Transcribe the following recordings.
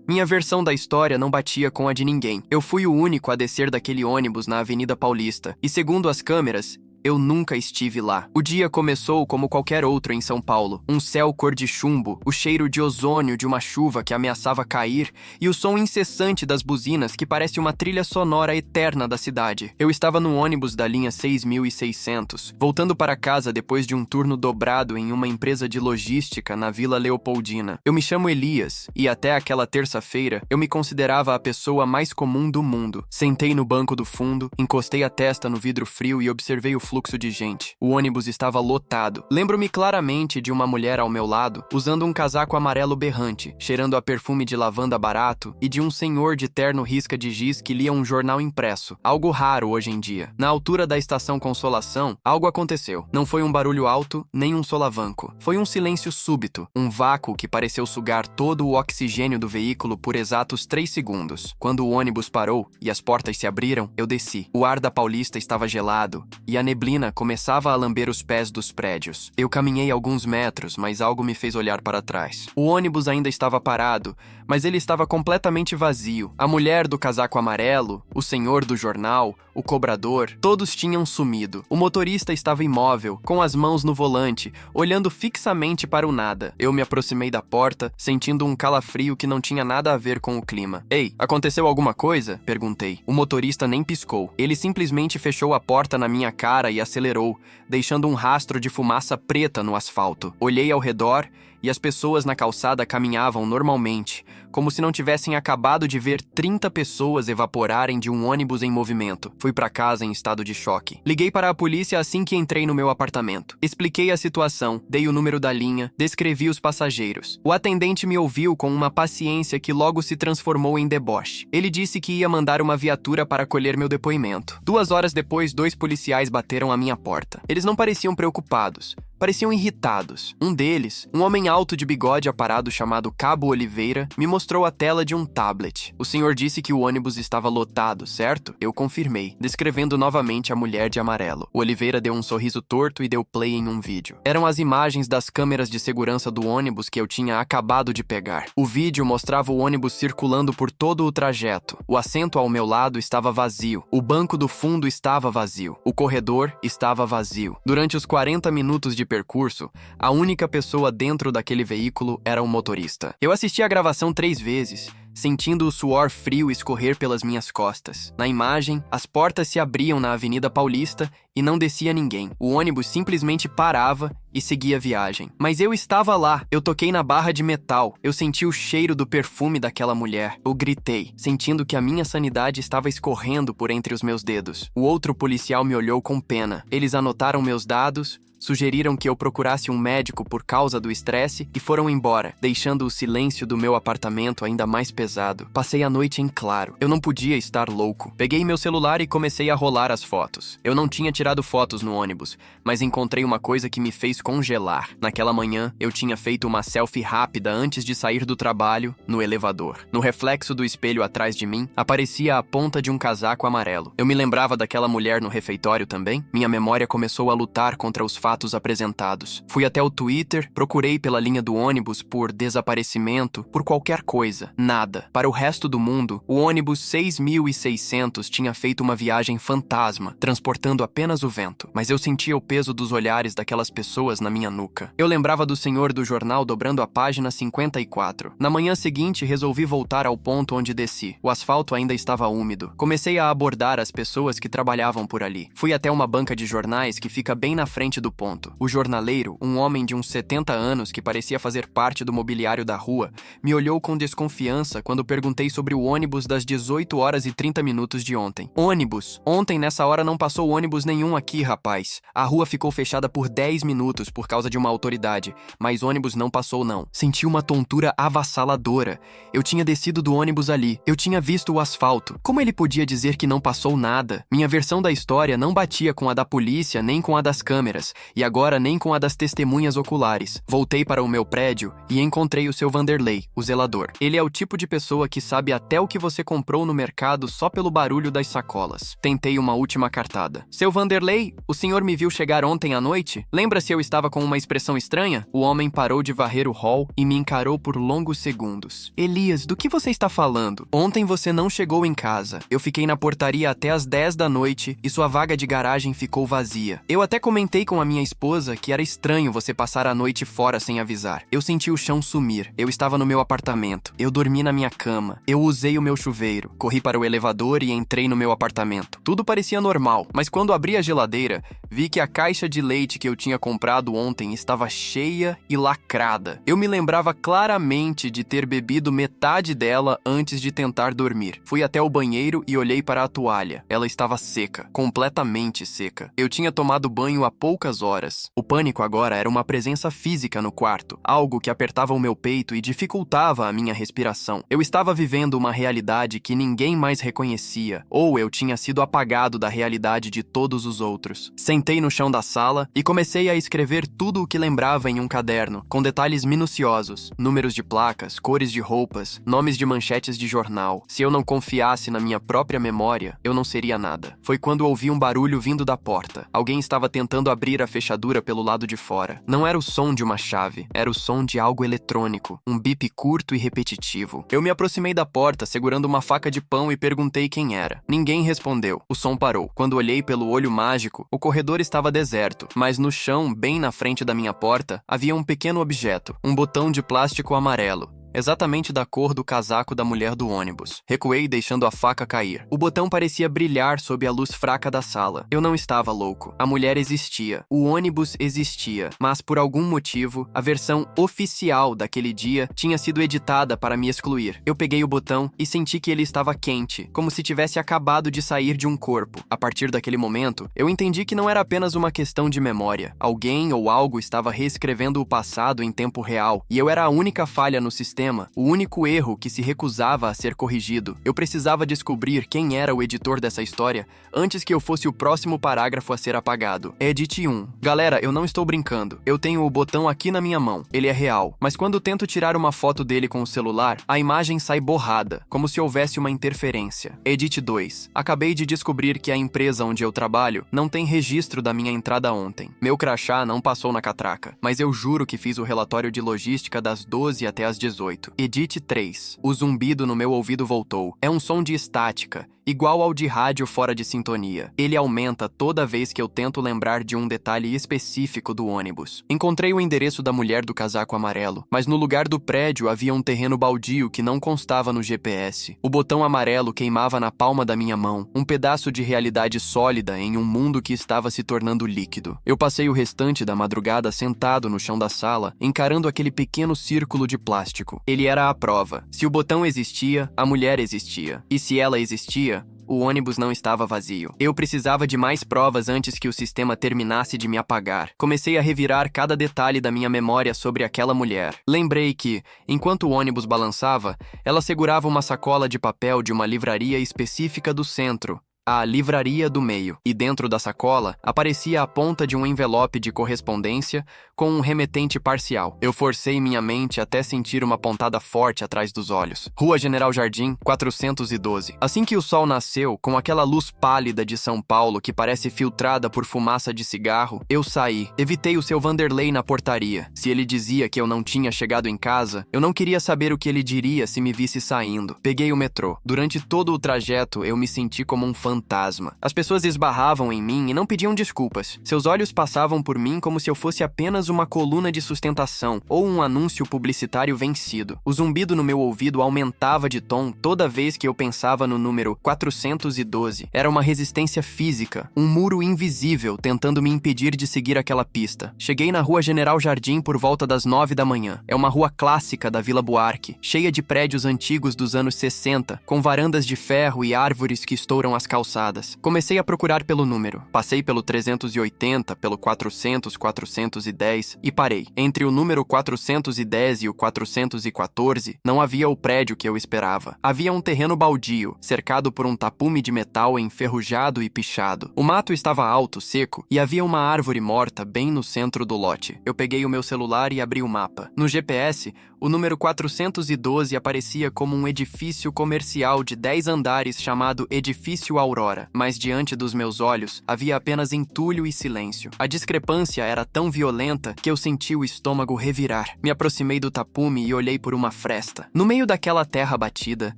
Minha versão da história não batia com a de ninguém. Eu fui o único a descer daquele ônibus na Avenida Paulista. E segundo as câmeras, eu nunca estive lá. O dia começou como qualquer outro em São Paulo. Um céu cor de chumbo, o cheiro de ozônio de uma chuva que ameaçava cair e o som incessante das buzinas que parece uma trilha sonora eterna da cidade. Eu estava no ônibus da linha 6600, voltando para casa depois de um turno dobrado em uma empresa de logística na Vila Leopoldina. Eu me chamo Elias e até aquela terça-feira eu me considerava a pessoa mais comum do mundo. Sentei no banco do fundo, encostei a testa no vidro frio e observei o fluxo de gente. O ônibus estava lotado. Lembro-me claramente de uma mulher ao meu lado, usando um casaco amarelo berrante, cheirando a perfume de lavanda barato, e de um senhor de terno risca de giz que lia um jornal impresso, algo raro hoje em dia. Na altura da estação Consolação, algo aconteceu. Não foi um barulho alto, nem um solavanco. Foi um silêncio súbito, um vácuo que pareceu sugar todo o oxigênio do veículo por exatos 3 segundos. Quando o ônibus parou e as portas se abriram, eu desci. O ar da Paulista estava gelado, e a neblina começava a lamber os pés dos prédios. Eu caminhei alguns metros, mas algo me fez olhar para trás. O ônibus ainda estava parado, mas ele estava completamente vazio. A mulher do casaco amarelo, o senhor do jornal, o cobrador, todos tinham sumido. O motorista estava imóvel, com as mãos no volante, olhando fixamente para o nada. Eu me aproximei da porta, sentindo um calafrio que não tinha nada a ver com o clima. Ei, aconteceu alguma coisa? Perguntei. O motorista nem piscou. Ele simplesmente fechou a porta na minha cara e acelerou, deixando um rastro de fumaça preta no asfalto. Olhei ao redor e as pessoas na calçada caminhavam normalmente, como se não tivessem acabado de ver 30 pessoas evaporarem de um ônibus em movimento. Fui para casa em estado de choque. Liguei para a polícia assim que entrei no meu apartamento. Expliquei a situação, dei o número da linha, descrevi os passageiros. O atendente me ouviu com uma paciência que logo se transformou em deboche. Ele disse que ia mandar uma viatura para colher meu depoimento. 2 horas depois, 2 policiais bateram à minha porta. Eles não pareciam preocupados. Pareciam irritados. Um deles, um homem alto de bigode aparado chamado Cabo Oliveira, me mostrou a tela de um tablet. O senhor disse que o ônibus estava lotado, certo? Eu confirmei, descrevendo novamente a mulher de amarelo. O Oliveira deu um sorriso torto e deu play em um vídeo. Eram as imagens das câmeras de segurança do ônibus que eu tinha acabado de pegar. O vídeo mostrava o ônibus circulando por todo o trajeto. O assento ao meu lado estava vazio. O banco do fundo estava vazio. O corredor estava vazio. Durante os 40 minutos de percurso, a única pessoa dentro daquele veículo era o motorista. Eu assisti a gravação 3 vezes, sentindo o suor frio escorrer pelas minhas costas. Na imagem, as portas se abriam na Avenida Paulista e não descia ninguém. O ônibus simplesmente parava e seguia a viagem. Mas eu estava lá. Eu toquei na barra de metal. Eu senti o cheiro do perfume daquela mulher. Eu gritei, sentindo que a minha sanidade estava escorrendo por entre os meus dedos. O outro policial me olhou com pena. Eles anotaram meus dados, sugeriram que eu procurasse um médico por causa do estresse e foram embora, deixando o silêncio do meu apartamento ainda mais pesado. Passei a noite em claro. Eu não podia estar louco. Peguei meu celular e comecei a rolar as fotos. Eu não tinha tirado fotos no ônibus, mas encontrei uma coisa que me fez congelar. Naquela manhã, eu tinha feito uma selfie rápida antes de sair do trabalho, no elevador. No reflexo do espelho atrás de mim, aparecia a ponta de um casaco amarelo. Eu me lembrava daquela mulher no refeitório também. Minha memória começou a lutar contra os fatos apresentados. Fui até o Twitter, procurei pela linha do ônibus por desaparecimento, por qualquer coisa. Nada. Para o resto do mundo, o ônibus 6600 tinha feito uma viagem fantasma, transportando apenas o vento. Mas eu sentia o peso dos olhares daquelas pessoas na minha nuca. Eu lembrava do senhor do jornal dobrando a página 54. Na manhã seguinte, resolvi voltar ao ponto onde desci. O asfalto ainda estava úmido. Comecei a abordar as pessoas que trabalhavam por ali. Fui até uma banca de jornais que fica bem na frente do ponto. O jornaleiro, um homem de uns 70 anos que parecia fazer parte do mobiliário da rua, me olhou com desconfiança quando perguntei sobre o ônibus das 18 horas e 30 minutos de ontem. Ônibus? Ontem nessa hora não passou ônibus nenhum aqui, rapaz. A rua ficou fechada por 10 minutos por causa de uma autoridade, mas ônibus não passou não. Senti uma tontura avassaladora. Eu tinha descido do ônibus ali. Eu tinha visto o asfalto. Como ele podia dizer que não passou nada? Minha versão da história não batia com a da polícia nem com a das câmeras. e agora nem com a das testemunhas oculares. Voltei para o meu prédio e encontrei o seu Vanderlei, o zelador. Ele é o tipo de pessoa que sabe até o que você comprou no mercado só pelo barulho das sacolas. Tentei uma última cartada. Seu Vanderlei, o senhor me viu chegar ontem à noite? Lembra se eu estava com uma expressão estranha? O homem parou de varrer o hall e me encarou por longos segundos. Elias, do que você está falando? Ontem você não chegou em casa. Eu fiquei na portaria até às 10 da noite e sua vaga de garagem ficou vazia. Eu até comentei com a minha esposa que era estranho você passar a noite fora sem avisar. Eu senti o chão sumir. Eu estava no meu apartamento. Eu dormi na minha cama. Eu usei o meu chuveiro. Corri para o elevador e entrei no meu apartamento. Tudo parecia normal, mas quando abri a geladeira, vi que a caixa de leite que eu tinha comprado ontem estava cheia e lacrada. Eu me lembrava claramente de ter bebido metade dela antes de tentar dormir. Fui até o banheiro e olhei para a toalha. Ela estava seca, completamente seca. Eu tinha tomado banho há poucas horas. O pânico agora era uma presença física no quarto, algo que apertava o meu peito e dificultava a minha respiração. Eu estava vivendo uma realidade que ninguém mais reconhecia, ou eu tinha sido apagado da realidade de todos os outros. Sentei no chão da sala e comecei a escrever tudo o que lembrava em um caderno, com detalhes minuciosos, números de placas, cores de roupas, nomes de manchetes de jornal. Se eu não confiasse na minha própria memória, eu não seria nada. Foi quando ouvi um barulho vindo da porta. Alguém estava tentando abrir a fechadura pelo lado de fora. Não era o som de uma chave, era o som de algo eletrônico, um bip curto e repetitivo. Eu me aproximei da porta, segurando uma faca de pão e perguntei quem era. Ninguém respondeu. O som parou. Quando olhei pelo olho mágico, o corredor estava deserto, mas no chão, bem na frente da minha porta, havia um pequeno objeto, um botão de plástico amarelo, exatamente da cor do casaco da mulher do ônibus. Recuei, deixando a faca cair. O botão parecia brilhar sob a luz fraca da sala. Eu não estava louco. A mulher existia. O ônibus existia. Mas, por algum motivo, a versão oficial daquele dia tinha sido editada para me excluir. Eu peguei o botão e senti que ele estava quente, como se tivesse acabado de sair de um corpo. A partir daquele momento, eu entendi que não era apenas uma questão de memória. Alguém ou algo estava reescrevendo o passado em tempo real, e eu era a única falha no sistema, o único erro que se recusava a ser corrigido. Eu precisava descobrir quem era o editor dessa história antes que eu fosse o próximo parágrafo a ser apagado. Edit 1. Galera, eu não estou brincando. Eu tenho o botão aqui na minha mão. Ele é real. Mas quando tento tirar uma foto dele com o celular, a imagem sai borrada, como se houvesse uma interferência. Edit 2. Acabei de descobrir que a empresa onde eu trabalho não tem registro da minha entrada ontem. Meu crachá não passou na catraca, mas eu juro que fiz o relatório de logística das 12 até as 18. Edit 3. O zumbido no meu ouvido voltou. É um som de estática, igual ao de rádio fora de sintonia. Ele aumenta toda vez que eu tento lembrar de um detalhe específico do ônibus. Encontrei o endereço da mulher do casaco amarelo, mas no lugar do prédio havia um terreno baldio que não constava no GPS. O botão amarelo queimava na palma da minha mão, um pedaço de realidade sólida em um mundo que estava se tornando líquido. Eu passei o restante da madrugada sentado no chão da sala, encarando aquele pequeno círculo de plástico. Ele era a prova. Se o botão existia, a mulher existia. E se ela existia, o ônibus não estava vazio. Eu precisava de mais provas antes que o sistema terminasse de me apagar. Comecei a revirar cada detalhe da minha memória sobre aquela mulher. Lembrei que, enquanto o ônibus balançava, ela segurava uma sacola de papel de uma livraria específica do centro, a Livraria do Meio, e dentro da sacola aparecia a ponta de um envelope de correspondência com um remetente parcial. Eu forcei minha mente até sentir uma pontada forte atrás dos olhos. Rua General Jardim, 412. Assim que o sol nasceu, com aquela luz pálida de São Paulo que parece filtrada por fumaça de cigarro, eu saí. Evitei o seu Vanderlei na portaria. Se ele dizia que eu não tinha chegado em casa, eu não queria saber o que ele diria se me visse saindo. Peguei o metrô. Durante todo o trajeto, eu me senti como um fantasma. As pessoas esbarravam em mim e não pediam desculpas. Seus olhos passavam por mim como se eu fosse apenas uma coluna de sustentação ou um anúncio publicitário vencido. O zumbido no meu ouvido aumentava de tom toda vez que eu pensava no número 412. Era uma resistência física, um muro invisível tentando me impedir de seguir aquela pista. Cheguei na Rua General Jardim por volta das 9 da manhã. É uma rua clássica da Vila Buarque, cheia de prédios antigos dos anos 60, com varandas de ferro e árvores que estouram as calçadas. calçadas. Comecei a procurar pelo número. Passei pelo 380, pelo 400, 410 e parei. Entre o número 410 e o 414, não havia o prédio que eu esperava. Havia um terreno baldio, cercado por um tapume de metal enferrujado e pichado. O mato estava alto, seco, e havia uma árvore morta bem no centro do lote. Eu peguei o meu celular e abri o mapa. No GPS, o número 412 aparecia como um edifício comercial de 10 andares chamado Edifício Aurora, mas diante dos meus olhos havia apenas entulho e silêncio. A discrepância era tão violenta que eu senti o estômago revirar. Me aproximei do tapume e olhei por uma fresta. No meio daquela terra batida,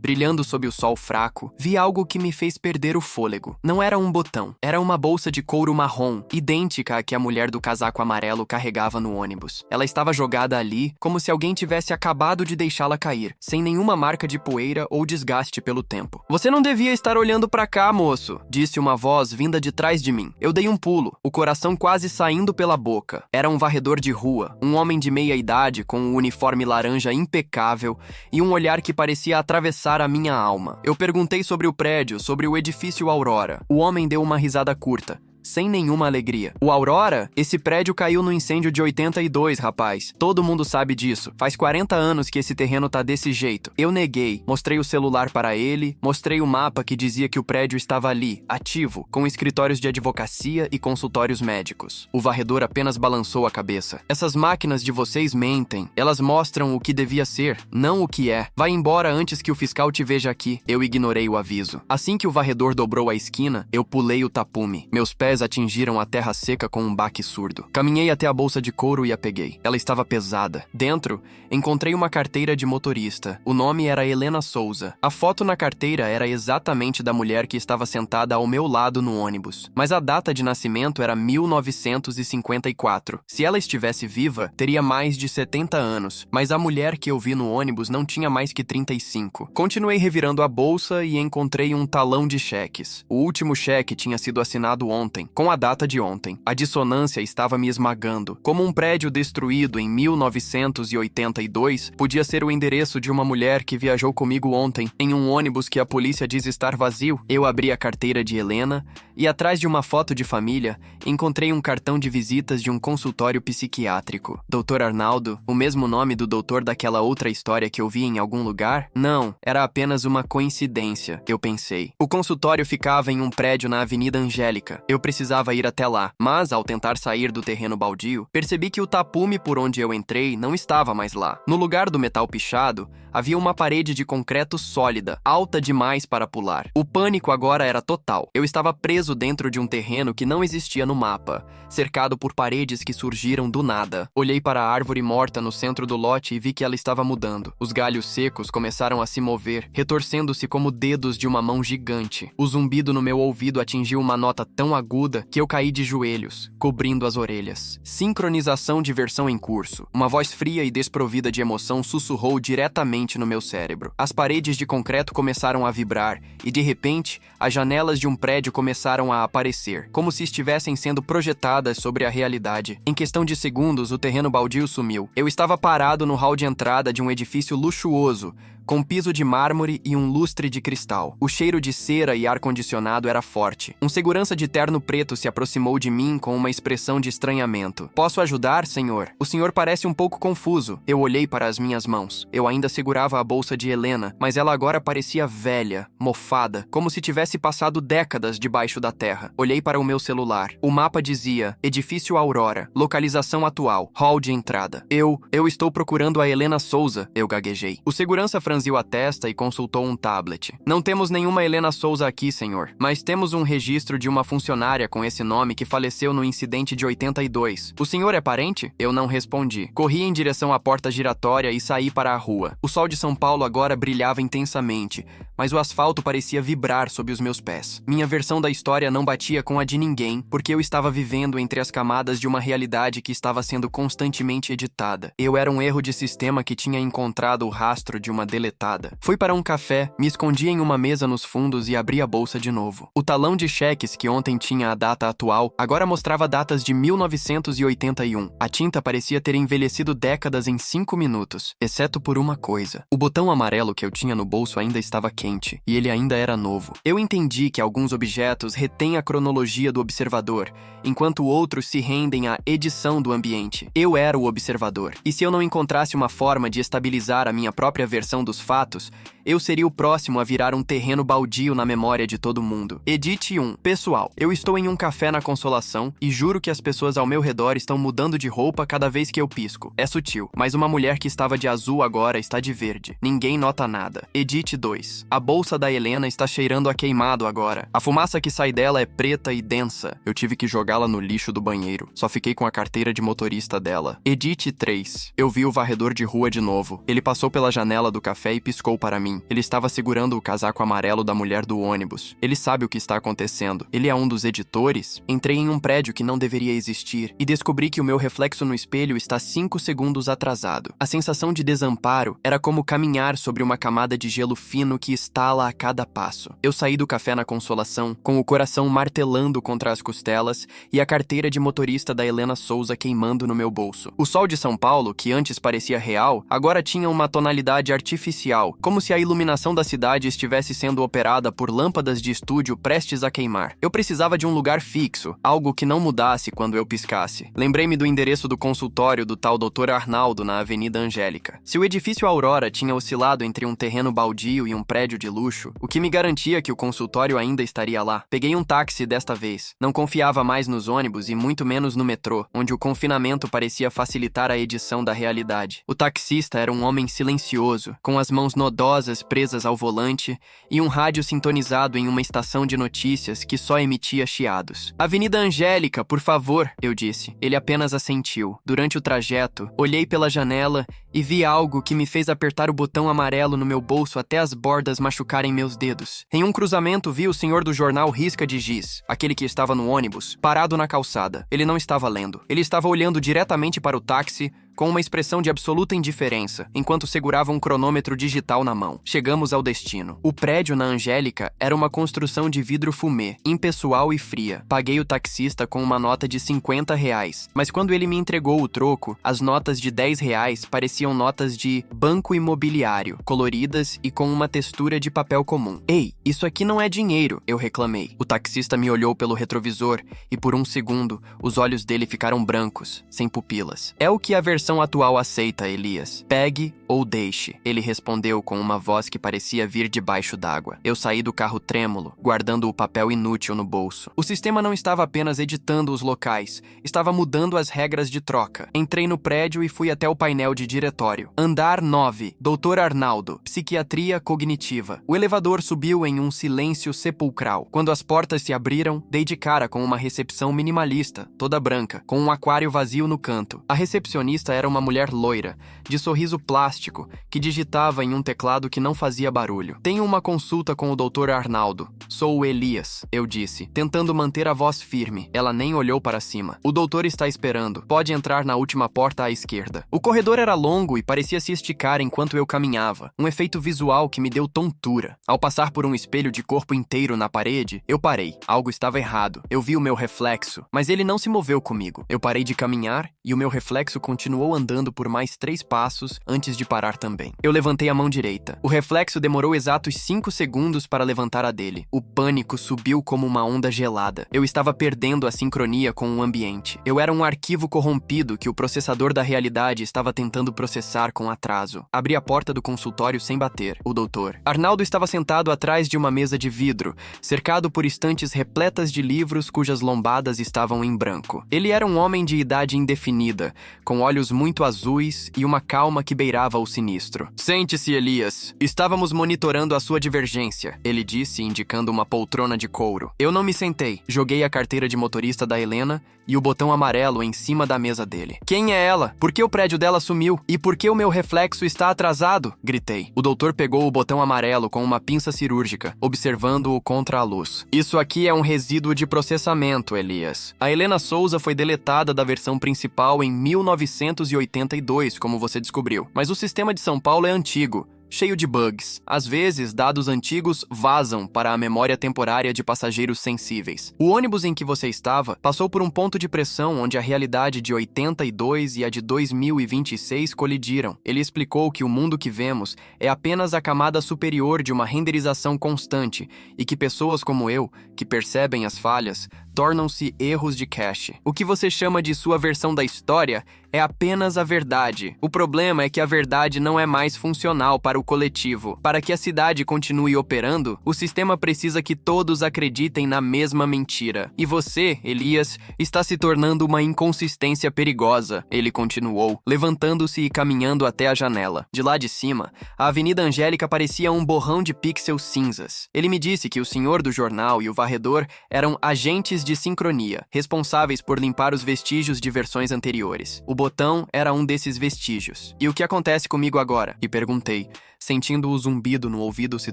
brilhando sob o sol fraco, vi algo que me fez perder o fôlego. Não era um botão, era uma bolsa de couro marrom, idêntica à que a mulher do casaco amarelo carregava no ônibus. Ela estava jogada ali como se alguém tivesse acabado de deixá-la cair, sem nenhuma marca de poeira ou desgaste pelo tempo. "Você não devia estar olhando pra cá, moço", disse uma voz vinda de trás de mim. Eu dei um pulo, o coração quase saindo pela boca. Era um varredor de rua, um homem de meia idade com um uniforme laranja impecável e um olhar que parecia atravessar a minha alma. Eu perguntei sobre o prédio, sobre o edifício Aurora. O homem deu uma risada curta, sem nenhuma alegria. "O Aurora? Esse prédio caiu no incêndio de 82, rapaz. Todo mundo sabe disso. Faz 40 anos que esse terreno tá desse jeito." Eu neguei. Mostrei o celular para ele, mostrei o mapa que dizia que o prédio estava ali, ativo, com escritórios de advocacia e consultórios médicos. O varredor apenas balançou a cabeça. "Essas máquinas de vocês mentem. Elas mostram o que devia ser, não o que é. Vai embora antes que o fiscal te veja aqui." Eu ignorei o aviso. Assim que o varredor dobrou a esquina, eu pulei o tapume. Meus pés atingiram a terra seca com um baque surdo. Caminhei até a bolsa de couro e a peguei. Ela estava pesada. Dentro, encontrei uma carteira de motorista. O nome era Helena Souza. A foto na carteira era exatamente da mulher que estava sentada ao meu lado no ônibus. Mas a data de nascimento era 1954. Se ela estivesse viva, teria mais de 70 anos. Mas a mulher que eu vi no ônibus não tinha mais que 35. Continuei revirando a bolsa e encontrei um talão de cheques. O último cheque tinha sido assinado ontem, com a data de ontem. A dissonância estava me esmagando. Como um prédio destruído em 1982 podia ser o endereço de uma mulher que viajou comigo ontem em um ônibus que a polícia diz estar vazio. Eu abri a carteira de Helena e, atrás de uma foto de família, encontrei um cartão de visitas de um consultório psiquiátrico. Dr. Arnaldo, o mesmo nome do doutor daquela outra história que eu vi em algum lugar? Não, era apenas uma coincidência, eu pensei. O consultório ficava em um prédio na Avenida Angélica. Eu precisava ir até lá, mas ao tentar sair do terreno baldio, percebi que o tapume por onde eu entrei não estava mais lá. No lugar do metal pichado, havia uma parede de concreto sólida, alta demais para pular. O pânico agora era total. Eu estava preso dentro de um terreno que não existia no mapa, cercado por paredes que surgiram do nada. Olhei para a árvore morta no centro do lote e vi que ela estava mudando. Os galhos secos começaram a se mover, retorcendo-se como dedos de uma mão gigante. O zumbido no meu ouvido atingiu uma nota tão aguda que eu caí de joelhos, cobrindo as orelhas. Sincronização de versão em curso. Uma voz fria e desprovida de emoção sussurrou diretamente no meu cérebro. As paredes de concreto começaram a vibrar e, de repente, as janelas de um prédio começaram a aparecer, como se estivessem sendo projetadas sobre a realidade. Em questão de segundos, o terreno baldio sumiu. Eu estava parado no hall de entrada de um edifício luxuoso, com piso de mármore e um lustre de cristal. O cheiro de cera e ar-condicionado era forte. Um segurança de terno preto se aproximou de mim com uma expressão de estranhamento. "Posso ajudar, senhor? O senhor parece um pouco confuso." Eu olhei para as minhas mãos. Eu ainda segurava a bolsa de Helena, mas ela agora parecia velha, mofada, como se tivesse passado décadas debaixo da terra. Olhei para o meu celular. O mapa dizia: Edifício Aurora, localização atual, hall de entrada. Eu estou procurando a Helena Souza, eu gaguejei. O segurança franziu a testa e consultou um tablet. "Não temos nenhuma Helena Souza aqui, senhor, mas temos um registro de uma funcionária com esse nome que faleceu no incidente de 82. O senhor é parente?" Eu não respondi. Corri em direção à porta giratória e saí para a rua. O sol de São Paulo agora brilhava intensamente, mas o asfalto parecia vibrar sob os meus pés. Minha versão da história não batia com a de ninguém, porque eu estava vivendo entre as camadas de uma realidade que estava sendo constantemente editada. Eu era um erro de sistema que tinha encontrado o rastro de uma deletação deletada. Fui para um café, me escondi em uma mesa nos fundos e abri a bolsa de novo. O talão de cheques que ontem tinha a data atual, agora mostrava datas de 1981. A tinta parecia ter envelhecido décadas em 5 minutos, exceto por uma coisa. O botão amarelo que eu tinha no bolso ainda estava quente, e ele ainda era novo. Eu entendi que alguns objetos retêm a cronologia do observador, enquanto outros se rendem à edição do ambiente. Eu era o observador, e se eu não encontrasse uma forma de estabilizar a minha própria versão dos fatos, eu seria o próximo a virar um terreno baldio na memória de todo mundo. Edite 1. Pessoal, eu estou em um café na Consolação e juro que as pessoas ao meu redor estão mudando de roupa cada vez que eu pisco. É sutil, mas uma mulher que estava de azul agora está de verde. Ninguém nota nada. Edite 2. A bolsa da Helena está cheirando a queimado agora. A fumaça que sai dela é preta e densa. Eu tive que jogá-la no lixo do banheiro. Só fiquei com a carteira de motorista dela. Edite 3. Eu vi o varredor de rua de novo. Ele passou pela janela do café e piscou para mim. Ele estava segurando o casaco amarelo da mulher do ônibus. Ele sabe o que está acontecendo. Ele é um dos editores? Entrei em um prédio que não deveria existir e descobri que o meu reflexo no espelho está 5 segundos atrasado. A sensação de desamparo era como caminhar sobre uma camada de gelo fino que estala a cada passo. Eu saí do café na Consolação, com o coração martelando contra as costelas e a carteira de motorista da Helena Souza queimando no meu bolso. O sol de São Paulo, que antes parecia real, agora tinha uma tonalidade artificial, como se a iluminação da cidade estivesse sendo operada por lâmpadas de estúdio prestes a queimar. Eu precisava de um lugar fixo, algo que não mudasse quando eu piscasse. Lembrei-me do endereço do consultório do tal Dr. Arnaldo na Avenida Angélica. Se o edifício Aurora tinha oscilado entre um terreno baldio e um prédio de luxo, o que me garantia que o consultório ainda estaria lá? Peguei um táxi desta vez. Não confiava mais nos ônibus e muito menos no metrô, onde o confinamento parecia facilitar a edição da realidade. O taxista era um homem silencioso, com as mãos nodosas presas ao volante e um rádio sintonizado em uma estação de notícias que só emitia chiados. Avenida Angélica, por favor, eu disse. Ele apenas assentiu. Durante o trajeto, olhei pela janela e vi algo que me fez apertar o botão amarelo no meu bolso até as bordas machucarem meus dedos. Em um cruzamento, vi o senhor do jornal Risca de Giz, aquele que estava no ônibus, parado na calçada. Ele não estava lendo. Ele estava olhando diretamente para o táxi, com uma expressão de absoluta indiferença, enquanto segurava um cronômetro digital na mão. Chegamos ao destino. O prédio na Angélica era uma construção de vidro fumê, impessoal e fria. Paguei o taxista com uma nota de R$50, mas quando ele me entregou o troco, as notas de R$10 pareciam notas de banco imobiliário, coloridas e com uma textura de papel comum. Ei, isso aqui não é dinheiro, eu reclamei. O taxista me olhou pelo retrovisor e por um segundo, os olhos dele ficaram brancos, sem pupilas. É o que a versão atual aceita, Elias. Pegue ou deixe, ele respondeu com uma voz que parecia vir debaixo d'água. Eu saí do carro trêmulo, guardando o papel inútil no bolso. O sistema não estava apenas editando os locais, estava mudando as regras de troca. Entrei no prédio e fui até o painel de diretório. Andar 9, Dr. Arnaldo, Psiquiatria Cognitiva. O elevador subiu em um silêncio sepulcral. Quando as portas se abriram, dei de cara com uma recepção minimalista, toda branca, com um aquário vazio no canto. A recepcionista era uma mulher loira, de sorriso plástico, que digitava em um teclado que não fazia barulho. Tenho uma consulta com o Dr. Arnaldo. Sou o Elias, eu disse, tentando manter a voz firme. Ela nem olhou para cima. O doutor está esperando. Pode entrar na última porta à esquerda. O corredor era longo e parecia se esticar enquanto eu caminhava. Um efeito visual que me deu tontura. Ao passar por um espelho de corpo inteiro na parede, eu parei. Algo estava errado. Eu vi o meu reflexo, mas ele não se moveu comigo. Eu parei de caminhar e o meu reflexo continuou andando por mais 3 passos antes de parar também. Eu levantei a mão direita. O reflexo demorou exatos 5 segundos para levantar a dele. O pânico subiu como uma onda gelada. Eu estava perdendo a sincronia com o ambiente. Eu era um arquivo corrompido que o processador da realidade estava tentando processar com atraso. Abri a porta do consultório sem bater. O doutor Arnaldo estava sentado atrás de uma mesa de vidro, cercado por estantes repletas de livros cujas lombadas estavam em branco. Ele era um homem de idade indefinida, com olhos muito azuis e uma calma que beirava o sinistro. Sente-se, Elias. Estávamos monitorando a sua divergência, ele disse, indicando uma poltrona de couro. Eu não me sentei. Joguei a carteira de motorista da Helena e o botão amarelo em cima da mesa dele. Quem é ela? Por que o prédio dela sumiu? E por que o meu reflexo está atrasado? Gritei. O doutor pegou o botão amarelo com uma pinça cirúrgica, observando-o contra a luz. Isso aqui é um resíduo de processamento, Elias. A Helena Souza foi deletada da versão principal em 1982, como você descobriu. Mas o sistema de São Paulo é antigo. cheio de bugs. Às vezes, dados antigos vazam para a memória temporária de passageiros sensíveis. O ônibus em que você estava passou por um ponto de pressão onde a realidade de 82 e a de 2026 colidiram. Ele explicou que o mundo que vemos é apenas a camada superior de uma renderização constante e que pessoas como eu, que percebem as falhas, tornam-se erros de cache. O que você chama de sua versão da história é apenas a verdade. O problema é que a verdade não é mais funcional para o coletivo. Para que a cidade continue operando, o sistema precisa que todos acreditem na mesma mentira. E você, Elias, está se tornando uma inconsistência perigosa, ele continuou, levantando-se e caminhando até a janela. De lá de cima, a Avenida Angélica parecia um borrão de pixels cinzas. Ele me disse que o senhor do jornal e o varredor eram agentes de sincronia, responsáveis por limpar os vestígios de versões anteriores. O botão era um desses vestígios. E o que acontece comigo agora? E perguntei, sentindo o zumbido no ouvido se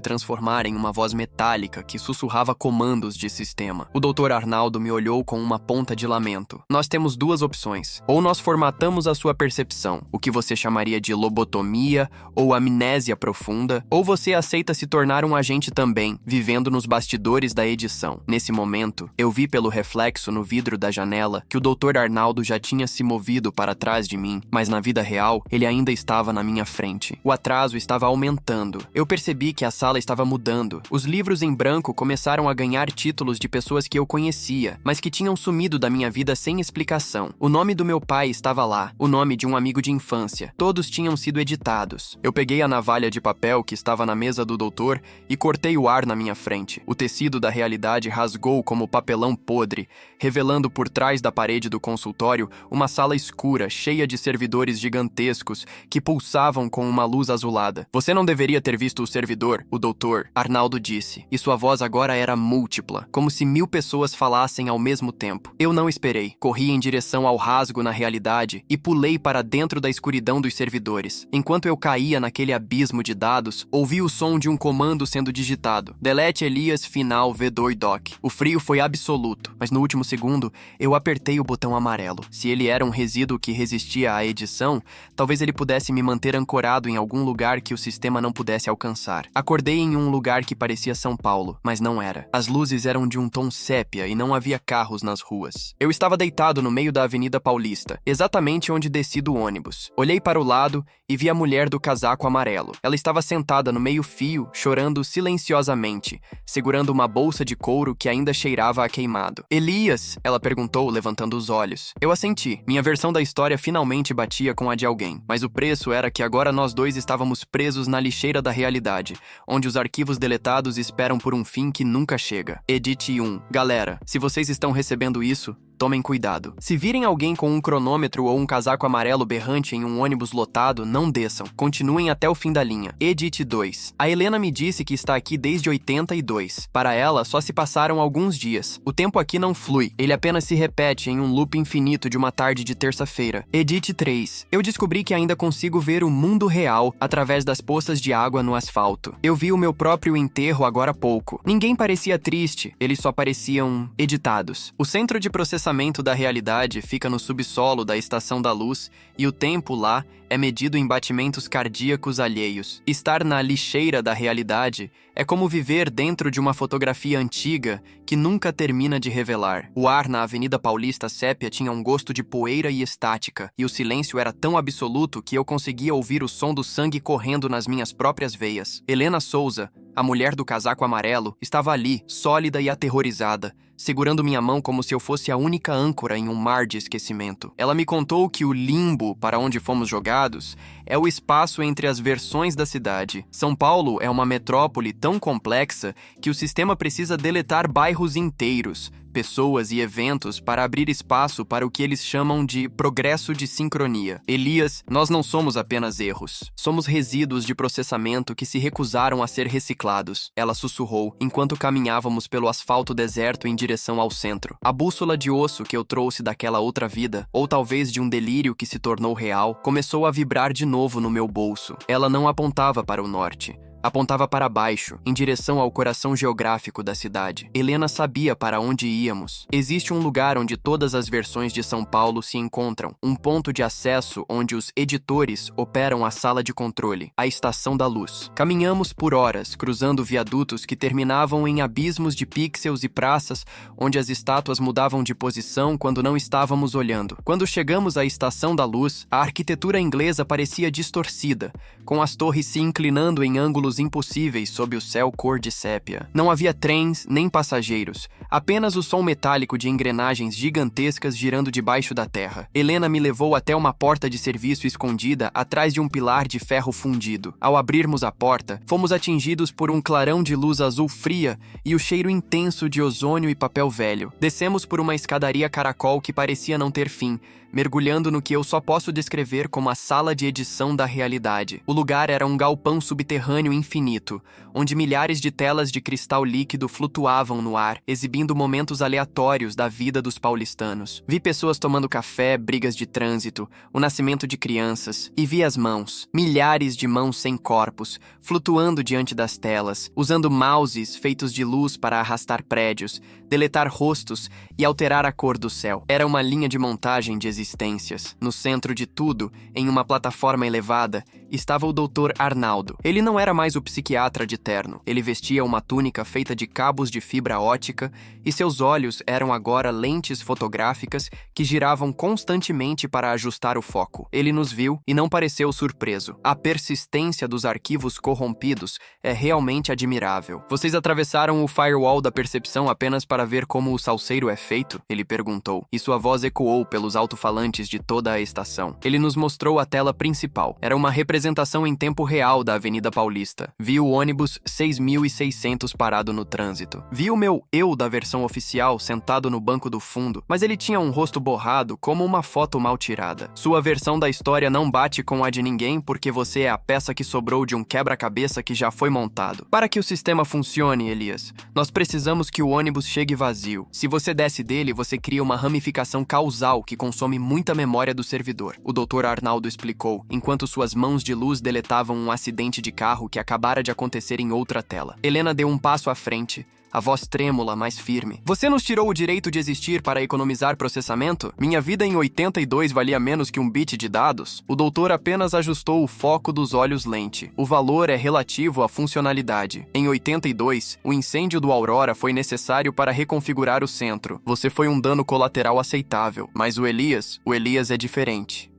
transformar em uma voz metálica que sussurrava comandos de sistema. O Dr. Arnaldo me olhou com uma ponta de lamento. Nós temos duas opções. Ou nós formatamos a sua percepção, o que você chamaria de lobotomia ou amnésia profunda, ou você aceita se tornar um agente também, vivendo nos bastidores da edição. Nesse momento, eu vi pelo reflexo no vidro da janela que o Dr. Arnaldo já tinha se movido para trás de mim, mas na vida real, ele ainda estava na minha frente. O atraso estava aumentando. Eu percebi que a sala estava mudando. Os livros em branco começaram a ganhar títulos de pessoas que eu conhecia, mas que tinham sumido da minha vida sem explicação. O nome do meu pai estava lá, o nome de um amigo de infância. Todos tinham sido editados. Eu peguei a navalha de papel que estava na mesa do doutor e cortei o ar na minha frente. O tecido da realidade rasgou como papelão podre, revelando por trás da parede do consultório uma sala escura, cheia de servidores gigantescos que pulsavam com uma luz azulada. Você não deveria ter visto o servidor, o doutor, Arnaldo disse, e sua voz agora era múltipla, como se 1000 pessoas falassem ao mesmo tempo. Eu não esperei. Corri em direção ao rasgo na realidade e pulei para dentro da escuridão dos servidores. Enquanto eu caía naquele abismo de dados, ouvi o som de um comando sendo digitado. Delete Elias final V2 doc. O frio foi absoluto, mas no último segundo, eu apertei o botão amarelo. Se ele era um resíduo que resistia à edição, talvez ele pudesse me manter ancorado em algum lugar que o sistema não pudesse alcançar. Acordei em um lugar que parecia São Paulo, mas não era. As luzes eram de um tom sépia e não havia carros nas ruas. Eu estava deitado no meio da Avenida Paulista, exatamente onde desci do ônibus. Olhei para o lado e vi a mulher do casaco amarelo. Ela estava sentada no meio-fio, chorando silenciosamente, segurando uma bolsa de couro que ainda cheirava a queimado. Elias? Ela perguntou, levantando os olhos. Eu assenti. Minha versão da história finalmente batia com a de alguém, mas o preço era que agora nós dois estávamos presos na lixeira da realidade, onde os arquivos deletados esperam por um fim que nunca chega. Edit 1. Galera, se vocês estão recebendo isso, tomem cuidado. Se virem alguém com um cronômetro ou um casaco amarelo berrante em um ônibus lotado, não desçam. Continuem até o fim da linha. Edit 2. A Helena me disse que está aqui desde 82. Para ela, só se passaram alguns dias. O tempo aqui não flui. Ele apenas se repete em um loop infinito de uma tarde de terça-feira. Edit 3. Eu descobri que ainda consigo ver o mundo real através das poças de água no asfalto. Eu vi o meu próprio enterro agora há pouco. Ninguém parecia triste. Eles só pareciam editados. O centro de processamento da realidade fica no subsolo da Estação da Luz e o tempo lá é medido em batimentos cardíacos alheios. Estar na lixeira da realidade é como viver dentro de uma fotografia antiga que nunca termina de revelar. O ar na Avenida Paulista Sépia tinha um gosto de poeira e estática, e o silêncio era tão absoluto que eu conseguia ouvir o som do sangue correndo nas minhas próprias veias. Helena Souza, a mulher do casaco amarelo, estava ali, sólida e aterrorizada, segurando minha mão como se eu fosse a única âncora em um mar de esquecimento. Ela me contou que o limbo para onde fomos jogados é o espaço entre as versões da cidade. São Paulo é uma metrópole tão complexa que o sistema precisa deletar bairros inteiros, pessoas e eventos para abrir espaço para o que eles chamam de progresso de sincronia. Elias, nós não somos apenas erros. Somos resíduos de processamento que se recusaram a ser reciclados. Ela sussurrou, enquanto caminhávamos pelo asfalto deserto em direção ao centro. A bússola de osso que eu trouxe daquela outra vida, ou talvez de um delírio que se tornou real, começou a vibrar de novo no meu bolso. Ela não apontava para o norte. Apontava para baixo, em direção ao coração geográfico da cidade. Helena sabia para onde íamos. Existe um lugar onde todas as versões de São Paulo se encontram, um ponto de acesso onde os editores operam a sala de controle, a Estação da Luz. Caminhamos por horas, cruzando viadutos que terminavam em abismos de pixels e praças onde as estátuas mudavam de posição quando não estávamos olhando. Quando chegamos à Estação da Luz, a arquitetura inglesa parecia distorcida, com as torres se inclinando em ângulos impossíveis sob o céu cor de sépia. Não havia trens nem passageiros, apenas o som metálico de engrenagens gigantescas girando debaixo da terra. Helena me levou até uma porta de serviço escondida atrás de um pilar de ferro fundido. Ao abrirmos a porta, fomos atingidos por um clarão de luz azul fria e o cheiro intenso de ozônio e papel velho. Descemos por uma escadaria caracol que parecia não ter fim, mergulhando no que eu só posso descrever como a sala de edição da realidade. O lugar era um galpão subterrâneo infinito, onde milhares de telas de cristal líquido flutuavam no ar, exibindo momentos aleatórios da vida dos paulistanos. Vi pessoas tomando café, brigas de trânsito, o nascimento de crianças, e vi as mãos, milhares de mãos sem corpos, flutuando diante das telas, usando mouses feitos de luz para arrastar prédios, deletar rostos e alterar a cor do céu. Era uma linha de montagem de existências. No centro de tudo, em uma plataforma elevada, estava o Dr. Arnaldo. Ele não era mais o psiquiatra de terno. Ele vestia uma túnica feita de cabos de fibra ótica e seus olhos eram agora lentes fotográficas que giravam constantemente para ajustar o foco. Ele nos viu e não pareceu surpreso. A persistência dos arquivos corrompidos é realmente admirável. Vocês atravessaram o firewall da percepção apenas para ver como o salseiro é feito? Ele perguntou, e sua voz ecoou pelos alto-falantes de toda a estação. Ele nos mostrou a tela principal. Era uma representação em tempo real da Avenida Paulista. Vi o ônibus 6600 parado no trânsito. Vi o meu eu da versão oficial sentado no banco do fundo, mas ele tinha um rosto borrado como uma foto mal tirada. Sua versão da história não bate com a de ninguém porque você é a peça que sobrou de um quebra-cabeça que já foi montado. Para que o sistema funcione, Elias, nós precisamos que o ônibus chegue vazio. Se você desce dele, você cria uma ramificação causal que consome muita memória do servidor. O Dr. Arnaldo explicou, enquanto suas mãos de luz deletavam um acidente de carro que acabara de acontecer em outra tela. Helena deu um passo à frente, a voz trêmula, mas firme. Você nos tirou o direito de existir para economizar processamento? Minha vida em 82 valia menos que um bit de dados? O doutor apenas ajustou o foco dos olhos lente. O valor é relativo à funcionalidade. Em 82, o incêndio do Aurora foi necessário para reconfigurar o centro. Você foi um dano colateral aceitável. Mas o Elias é diferente.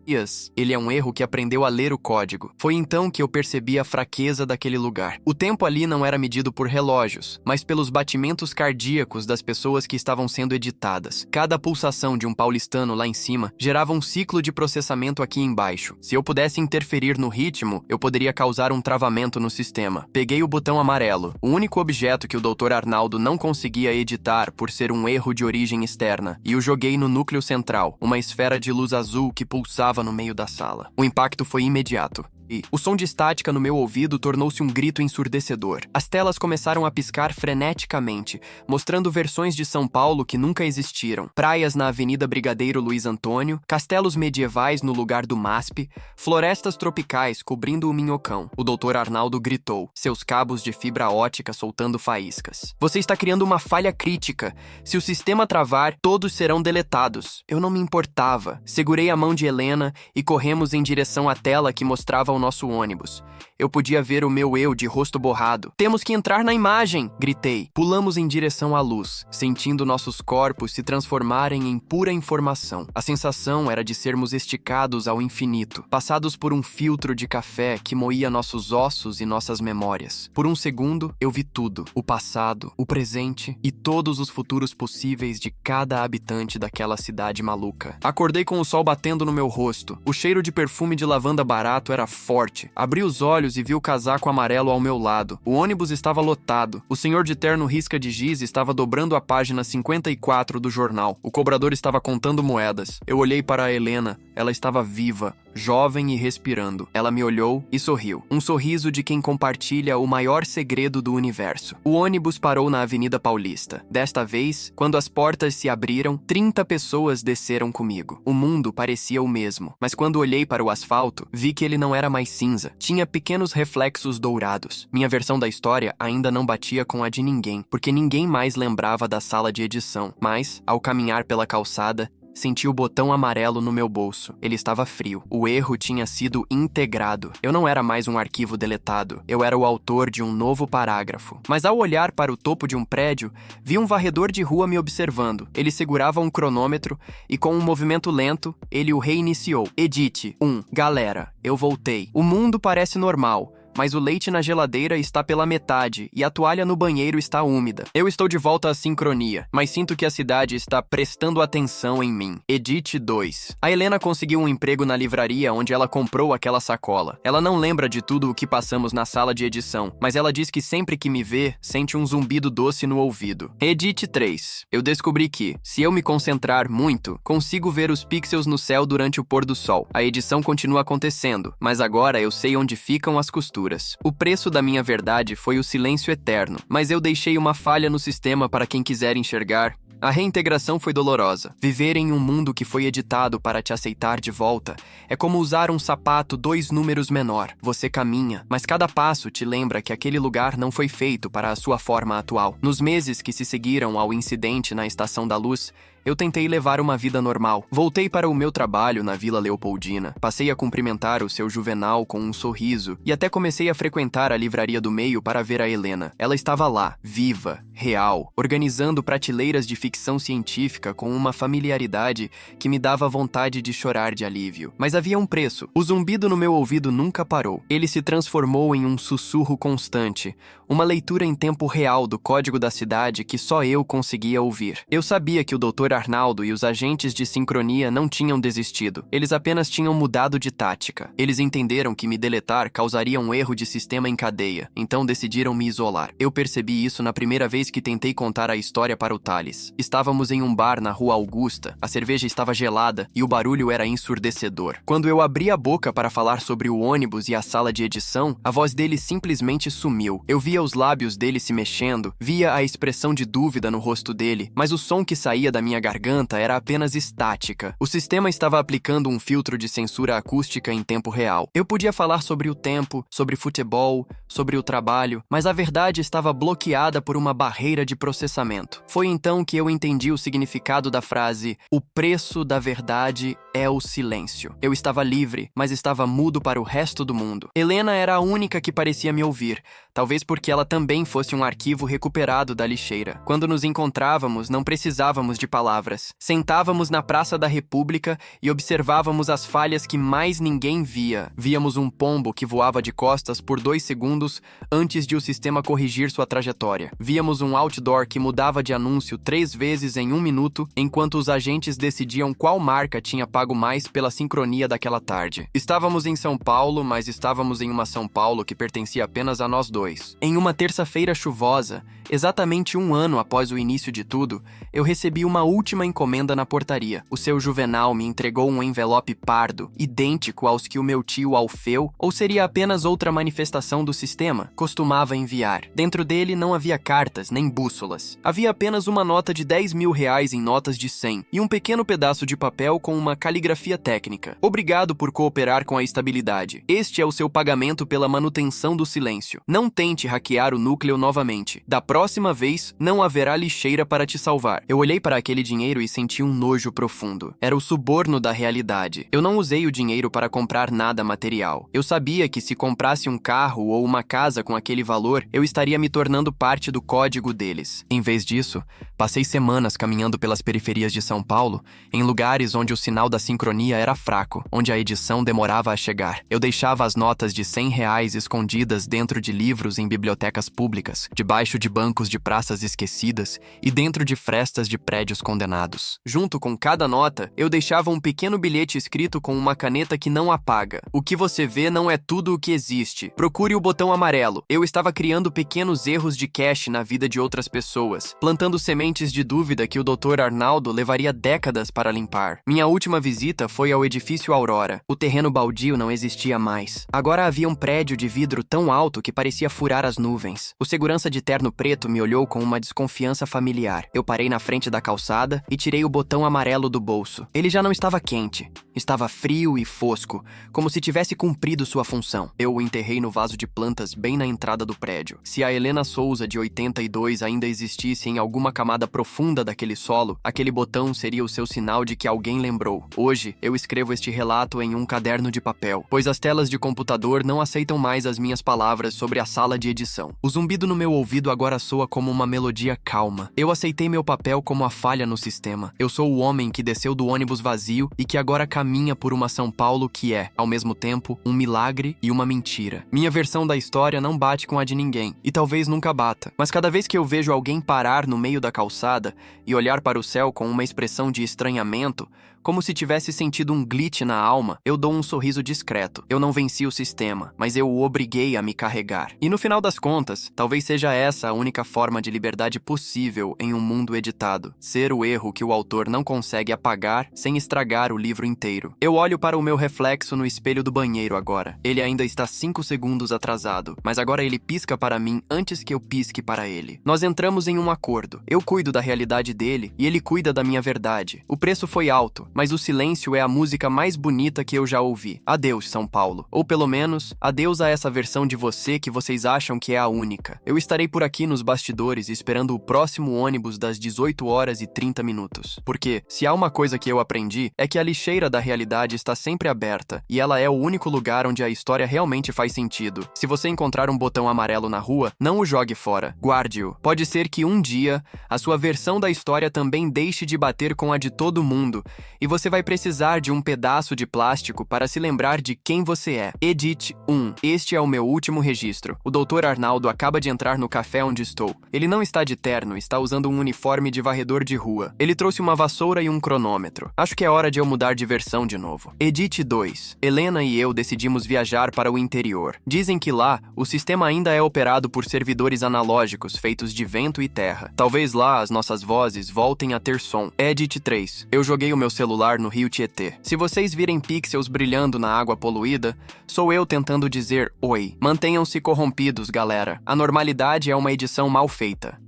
Ele é um erro que aprendeu a ler o código. Foi então que eu percebi a fraqueza daquele lugar. O tempo ali não era medido por relógios, mas pelos batimentos cardíacos das pessoas que estavam sendo editadas. Cada pulsação de um paulistano lá em cima gerava um ciclo de processamento aqui embaixo. Se eu pudesse interferir no ritmo, eu poderia causar um travamento no sistema. Peguei o botão amarelo, o único objeto que o Dr. Arnaldo não conseguia editar por ser um erro de origem externa, e o joguei no núcleo central, uma esfera de luz azul que pulsava no meio da sala. O impacto foi imediato. E o som de estática no meu ouvido tornou-se um grito ensurdecedor. As telas começaram a piscar freneticamente, mostrando versões de São Paulo que nunca existiram. Praias na Avenida Brigadeiro Luiz Antônio, castelos medievais no lugar do MASP, florestas tropicais cobrindo o Minhocão. O Dr. Arnaldo gritou, seus cabos de fibra ótica soltando faíscas. Você está criando uma falha crítica. Se o sistema travar, todos serão deletados. Eu não me importava. Segurei a mão de Helena e corremos em direção à tela que mostrava o nosso ônibus. Eu podia ver o meu eu de rosto borrado. Temos que entrar na imagem! Gritei. Pulamos em direção à luz, sentindo nossos corpos se transformarem em pura informação. A sensação era de sermos esticados ao infinito, passados por um filtro de café que moía nossos ossos e nossas memórias. Por um segundo, eu vi tudo. O passado, o presente e todos os futuros possíveis de cada habitante daquela cidade maluca. Acordei com o sol batendo no meu rosto. O cheiro de perfume de lavanda barato era forte. Abri os olhos e vi o casaco amarelo ao meu lado. O ônibus estava lotado. O senhor de terno risca de giz estava dobrando a página 54 do jornal. O cobrador estava contando moedas. Eu olhei para a Helena. Ela estava viva, jovem e respirando. Ela me olhou e sorriu. Um sorriso de quem compartilha o maior segredo do universo. O ônibus parou na Avenida Paulista. Desta vez, quando as portas se abriram, 30 pessoas desceram comigo. O mundo parecia o mesmo. Mas quando olhei para o asfalto, vi que ele não era mais mais cinza. Tinha pequenos reflexos dourados. Minha versão da história ainda não batia com a de ninguém, porque ninguém mais lembrava da sala de edição. Mas, ao caminhar pela calçada, senti o botão amarelo no meu bolso. Ele estava frio. O erro tinha sido integrado. Eu não era mais um arquivo deletado. Eu era o autor de um novo parágrafo. Mas ao olhar para o topo de um prédio, vi um varredor de rua me observando. Ele segurava um cronômetro e, com um movimento lento, ele o reiniciou. Edite 1. Galera, eu voltei. O mundo parece normal, mas o leite na geladeira está pela metade e a toalha no banheiro está úmida. Eu estou de volta à sincronia, mas sinto que a cidade está prestando atenção em mim. Edite 2. A Helena conseguiu um emprego na livraria onde ela comprou aquela sacola. Ela não lembra de tudo o que passamos na sala de edição, mas ela diz que sempre que me vê, sente um zumbido doce no ouvido. Edite 3. Eu descobri que, se eu me concentrar muito, consigo ver os pixels no céu durante o pôr do sol. A edição continua acontecendo, mas agora eu sei onde ficam as costuras. O preço da minha verdade foi o silêncio eterno, mas eu deixei uma falha no sistema para quem quiser enxergar. A reintegração foi dolorosa. Viver em um mundo que foi editado para te aceitar de volta é como usar um sapato 2 números menor. Você caminha, mas cada passo te lembra que aquele lugar não foi feito para a sua forma atual. Nos meses que se seguiram ao incidente na Estação da Luz, eu tentei levar uma vida normal. Voltei para o meu trabalho na Vila Leopoldina. Passei a cumprimentar o seu Juvenal com um sorriso e até comecei a frequentar a livraria do meio para ver a Helena. Ela estava lá, viva, real, organizando prateleiras de ficção científica com uma familiaridade que me dava vontade de chorar de alívio. Mas havia um preço. O zumbido no meu ouvido nunca parou. Ele se transformou em um sussurro constante, uma leitura em tempo real do código da cidade que só eu conseguia ouvir. Eu sabia que o Dr. Arnaldo e os agentes de sincronia não tinham desistido. Eles apenas tinham mudado de tática. Eles entenderam que me deletar causaria um erro de sistema em cadeia, então decidiram me isolar. Eu percebi isso na primeira vez que tentei contar a história para o Thales. Estávamos em um bar na Rua Augusta, a cerveja estava gelada e o barulho era ensurdecedor. Quando eu abri a boca para falar sobre o ônibus e a sala de edição, a voz dele simplesmente sumiu. Eu via os lábios dele se mexendo, via a expressão de dúvida no rosto dele, mas o som que saía da minha garganta era apenas estática. O sistema estava aplicando um filtro de censura acústica em tempo real. Eu podia falar sobre o tempo, sobre futebol, sobre o trabalho, mas a verdade estava bloqueada por uma barreira de processamento. Foi então que eu entendi o significado da frase "O preço da verdade é o silêncio". Eu estava livre, mas estava mudo para o resto do mundo. Helena era a única que parecia me ouvir, talvez porque ela também fosse um arquivo recuperado da lixeira. Quando nos encontrávamos, não precisávamos de palavras. Sentávamos na Praça da República e observávamos as falhas que mais ninguém via. Víamos um pombo que voava de costas por 2 segundos antes de o sistema corrigir sua trajetória. Víamos um outdoor que mudava de anúncio 3 vezes em 1 minuto, enquanto os agentes decidiam qual marca tinha pago mais pela sincronia daquela tarde. Estávamos em São Paulo, mas estávamos em uma São Paulo que pertencia apenas a nós dois. Em uma terça-feira chuvosa, exatamente 1 ano após o início de tudo, eu recebi uma última encomenda na portaria. O seu Juvenal me entregou um envelope pardo, idêntico aos que o meu tio Alfeu, ou seria apenas outra manifestação do sistema, costumava enviar. Dentro dele não havia cartas nem bússolas. Havia apenas uma nota de R$10.000 em notas de 100 e um pequeno pedaço de papel com uma caligrafia técnica. Obrigado por cooperar com a estabilidade. Este é o seu pagamento pela manutenção do silêncio. Não tente hackear o núcleo novamente. Da próxima vez, não haverá lixeira para te salvar. Eu olhei para aquele dinheiro e senti um nojo profundo. Era o suborno da realidade. Eu não usei o dinheiro para comprar nada material. Eu sabia que se comprasse um carro ou uma casa com aquele valor, eu estaria me tornando parte do código deles. Em vez disso, passei semanas caminhando pelas periferias de São Paulo, em lugares onde o sinal da sincronia era fraco, onde a edição demorava a chegar. Eu deixava as notas de R$100 escondidas dentro de livros em bibliotecas públicas, debaixo de bancos de praças esquecidas e dentro de frestas de prédios condenados. Junto com cada nota, eu deixava um pequeno bilhete escrito com uma caneta que não apaga. O que você vê não é tudo o que existe. Procure o botão amarelo. Eu estava criando pequenos erros de cache na vida de outras pessoas, plantando sementes de dúvida que o Dr. Arnaldo levaria décadas para limpar. Minha última visita foi ao edifício Aurora. O terreno baldio não existia mais. Agora havia um prédio de vidro tão alto que parecia furar as nuvens. O segurança de terno preto me olhou com uma desconfiança familiar. Eu parei na frente da calçada calçada e tirei o botão amarelo do bolso. Ele já não estava quente. Estava frio e fosco, como se tivesse cumprido sua função. Eu o enterrei no vaso de plantas bem na entrada do prédio. Se a Helena Souza de 82 ainda existisse em alguma camada profunda daquele solo, aquele botão seria o seu sinal de que alguém lembrou. Hoje, eu escrevo este relato em um caderno de papel, pois as telas de computador não aceitam mais as minhas palavras sobre a sala de edição. O zumbido no meu ouvido agora soa como uma melodia calma. Eu aceitei meu papel como a falha no sistema. Eu sou o homem que desceu do ônibus vazio e que agora caminha por uma São Paulo que é, ao mesmo tempo, um milagre e uma mentira. Minha versão da história não bate com a de ninguém, e talvez nunca bata. Mas cada vez que eu vejo alguém parar no meio da calçada e olhar para o céu com uma expressão de estranhamento, como se tivesse sentido um glitch na alma, eu dou um sorriso discreto. Eu não venci o sistema, mas eu o obriguei a me carregar. E no final das contas, talvez seja essa a única forma de liberdade possível em um mundo editado. Ser o erro que o autor não consegue apagar sem estragar o livro inteiro. Eu olho para o meu reflexo no espelho do banheiro agora. Ele ainda está 5 segundos atrasado, mas agora ele pisca para mim antes que eu pisque para ele. Nós entramos em um acordo. Eu cuido da realidade dele e ele cuida da minha verdade. O preço foi alto, mas o silêncio é a música mais bonita que eu já ouvi. Adeus, São Paulo. Ou pelo menos, adeus a essa versão de você que vocês acham que é a única. Eu estarei por aqui nos bastidores esperando o próximo ônibus das 18h30. Porque, se há uma coisa que eu aprendi, é que a lixeira da realidade está sempre aberta, e ela é o único lugar onde a história realmente faz sentido. Se você encontrar um botão amarelo na rua, não o jogue fora. Guarde-o. Pode ser que um dia, a sua versão da história também deixe de bater com a de todo mundo, e você vai precisar de um pedaço de plástico para se lembrar de quem você é. Edit 1. Este é o meu último registro. O Dr. Arnaldo acaba de entrar no café onde estou. Ele não está de terno, está usando um uniforme de varredor de rua. Ele trouxe uma vassoura e um cronômetro. Acho que é hora de eu mudar de versão de novo. Edit 2. Helena e eu decidimos viajar para o interior. Dizem que lá, o sistema ainda é operado por servidores analógicos feitos de vento e terra. Talvez lá as nossas vozes voltem a ter som. Edit 3. Eu joguei o meu celular no rio Tietê. Se vocês virem pixels brilhando na água poluída, sou eu tentando dizer oi. Mantenham-se corrompidos, galera. A normalidade é uma edição mal feita.